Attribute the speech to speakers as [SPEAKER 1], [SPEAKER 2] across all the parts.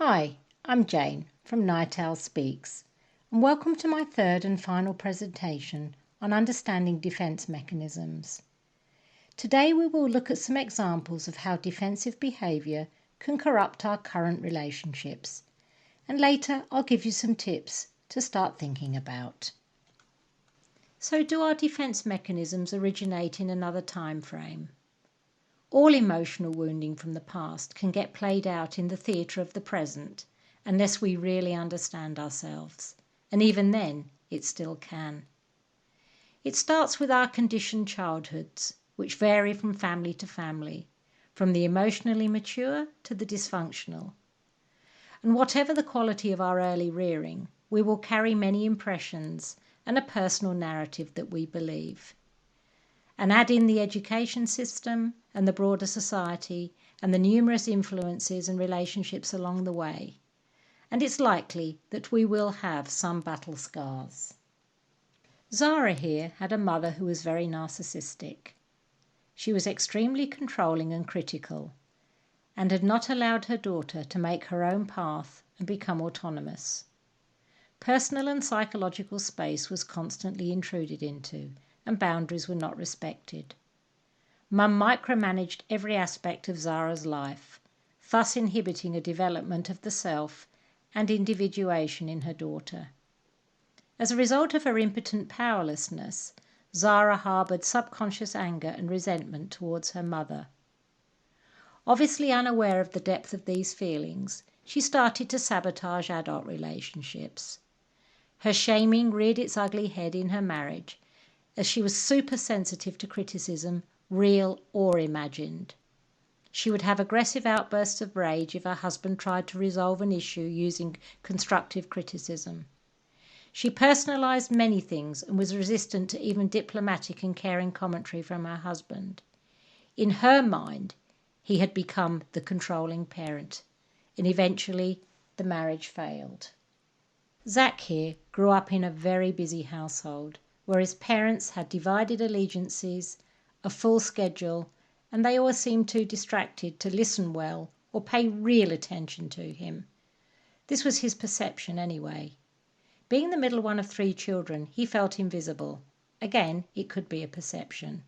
[SPEAKER 1] Hi, I'm Jane from Night Owl Speaks, and welcome to my third and final presentation on understanding defense mechanisms. Today we will look at some examples of how defensive behavior can corrupt our current relationships, and later I'll give you some tips to start thinking about. So, do our defense mechanisms originate in another time frame? All emotional wounding from the past can get played out in the theatre of the present unless we really understand ourselves, and even then it still can. It starts with our conditioned childhoods, which vary from family to family, from the emotionally mature to the dysfunctional. And whatever the quality of our early rearing, we will carry many impressions and a personal narrative that we believe. And add in the education system and the broader society and the numerous influences and relationships along the way, and it's likely that we will have some battle scars. ZARA here had a mother who was very narcissistic. She was extremely controlling and critical, and had not allowed her daughter to make her own path and become autonomous. Personal and psychological space was constantly intruded into, and boundaries were not respected. Mum micromanaged every aspect of Zara's life, thus inhibiting a development of the self and individuation in her daughter. As a result of her impotent powerlessness, Zara harboured subconscious anger and resentment towards her mother. Obviously unaware of the depth of these feelings, she started to sabotage adult relationships. Her shaming reared its ugly head in her marriage, as she was super sensitive to criticism, real or imagined. She would have aggressive outbursts of rage if her husband tried to resolve an issue using constructive criticism. She personalised many things and was resistant to even diplomatic and caring commentary from her husband. In her mind, he had become the controlling parent, and eventually the marriage failed. Zack here grew up in a very busy household, where his parents had divided allegiances, a full schedule, and they all seemed too distracted to listen well or pay real attention to him. This was his perception anyway. Being the middle one of 3 children, he felt invisible. Again, it could be a perception.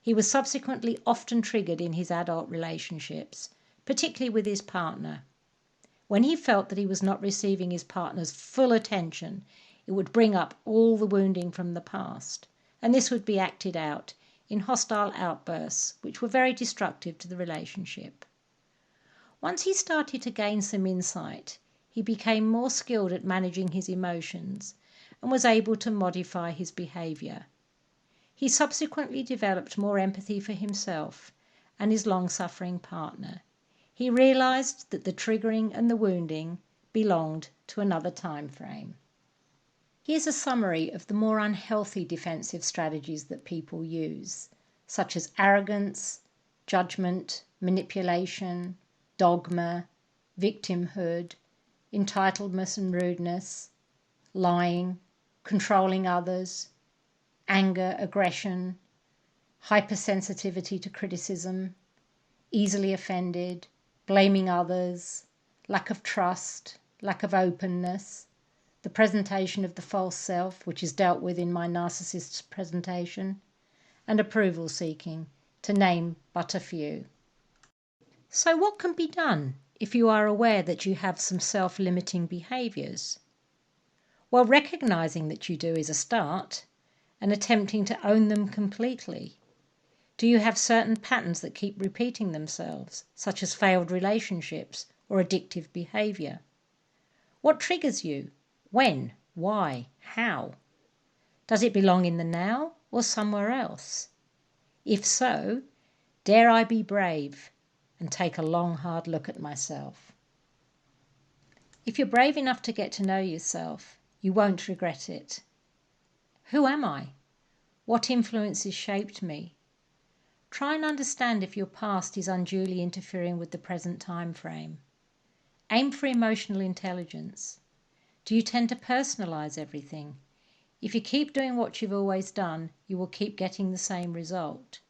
[SPEAKER 1] He was subsequently often triggered in his adult relationships, particularly with his partner. When he felt that he was not receiving his partner's full attention, it would bring up all the wounding from the past, and this would be acted out in hostile outbursts which were very destructive to the relationship. Once he started to gain some insight, he became more skilled at managing his emotions and was able to modify his behaviour. He subsequently developed more empathy for himself and his long-suffering partner. He realised that the triggering and the wounding belonged to another time frame. Here's a summary of the more unhealthy defensive strategies that people use, such as arrogance, judgment, manipulation, dogma, victimhood, entitlement and rudeness, lying, controlling others, anger, aggression, hypersensitivity to criticism, easily offended, blaming others, lack of trust, lack of openness, the presentation of the false self, which is dealt with in my narcissist's presentation, and approval seeking, to name but a few. So what can be done if you are aware that you have some self-limiting behaviours? Well, recognising that you do is a start, and attempting to own them completely. Do you have certain patterns that keep repeating themselves, such as failed relationships or addictive behaviour? What triggers you? When? Why? How? Does it belong in the now or somewhere else? If so, dare I be brave and take a long, hard look at myself? If you're brave enough to get to know yourself, you won't regret it. Who am I? What influences shaped me? Try and understand if your past is unduly interfering with the present time frame. Aim for emotional intelligence. Do you tend to personalise everything? If you keep doing what you've always done, you will keep getting the same result.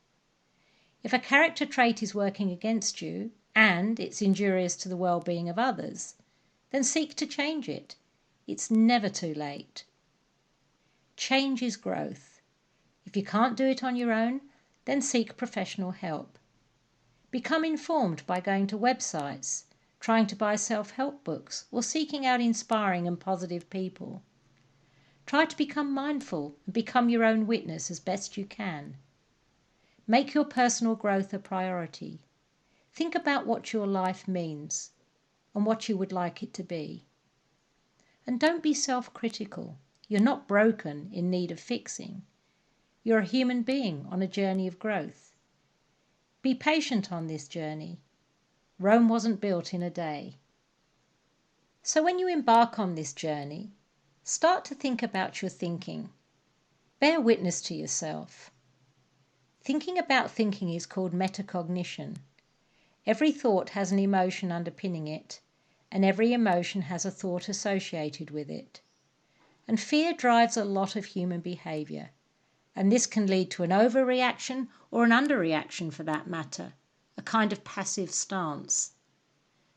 [SPEAKER 1] If a character trait is working against you, and it's injurious to the well-being of others, then seek to change it. It's never too late. Change is growth. If you can't do it on your own, then seek professional help. Become informed by going to websites, trying to buy self-help books, or seeking out inspiring and positive people. Try to become mindful and become your own witness as best you can. Make your personal growth a priority. Think about what your life means and what you would like it to be. And don't be self-critical. You're not broken in need of fixing. You're a human being on a journey of growth. Be patient on this journey. Rome wasn't built in a day. So when you embark on this journey, start to think about your thinking. Bear witness to yourself. Thinking about thinking is called metacognition. Every thought has an emotion underpinning it, and every emotion has a thought associated with it. And fear drives a lot of human behaviour, and this can lead to an overreaction or an underreaction for that matter, a kind of passive stance.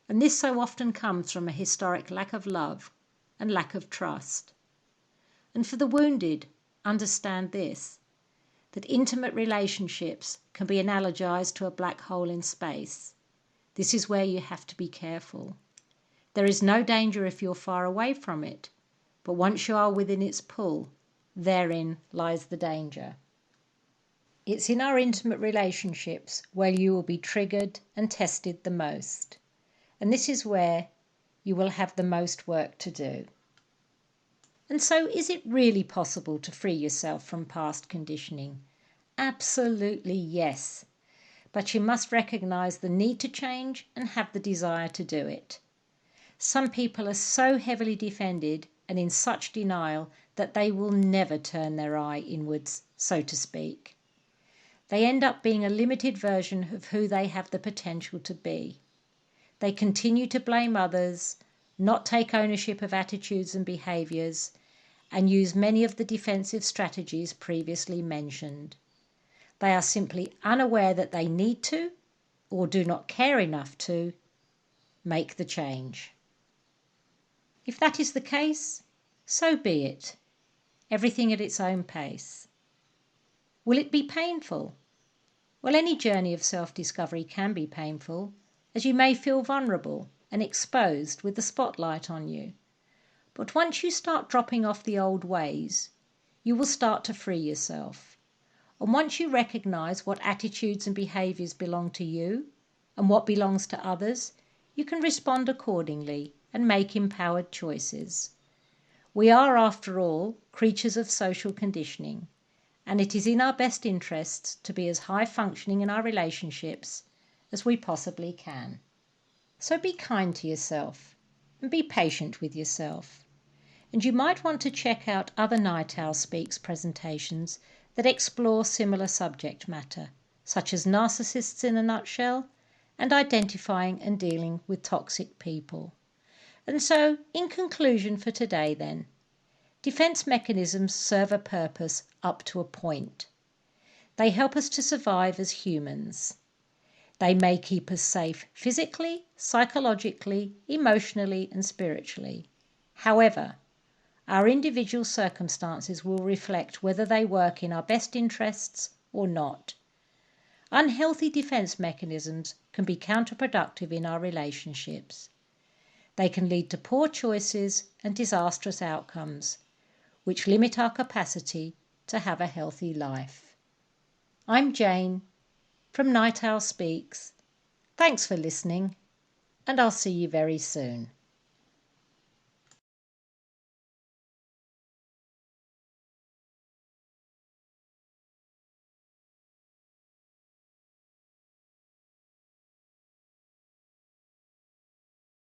[SPEAKER 1] And this so often comes from a historic lack of love and lack of trust. And for the wounded, understand this, that intimate relationships can be analogized to a black hole in space. This is where you have to be careful. There is no danger if you're far away from it, but once you are within its pull, therein lies the danger. It's in our intimate relationships where you will be triggered and tested the most, and this is where you will have the most work to do. And so, is it really possible to free yourself from past conditioning? Absolutely yes. But you must recognize the need to change and have the desire to do it. Some people are so heavily defended and in such denial that they will never turn their eye inwards, so to speak. They end up being a limited version of who they have the potential to be. They continue to blame others, not take ownership of attitudes and behaviours, and use many of the defensive strategies previously mentioned. They are simply unaware that they need to, or do not care enough to, make the change. If that is the case, so be it. Everything at its own pace. Will it be painful? Well, any journey of self-discovery can be painful, as you may feel vulnerable and exposed with the spotlight on you. But once you start dropping off the old ways, you will start to free yourself. And once you recognise what attitudes and behaviours belong to you and what belongs to others, you can respond accordingly and make empowered choices. We are, after all, creatures of social conditioning, and it is in our best interests to be as high functioning in our relationships as we possibly can. So be kind to yourself and be patient with yourself. And you might want to check out other Night Owl Speaks presentations that explore similar subject matter, such as narcissists in a nutshell and identifying and dealing with toxic people. And so, in conclusion for today then, defence mechanisms serve a purpose up to a point. They help us to survive as humans. They may keep us safe physically, psychologically, emotionally and spiritually. However, our individual circumstances will reflect whether they work in our best interests or not. Unhealthy defence mechanisms can be counterproductive in our relationships. They can lead to poor choices and disastrous outcomes, which limit our capacity to have a healthy life. I'm Jane from Night Owl Speaks. Thanks for listening, and I'll see you very soon.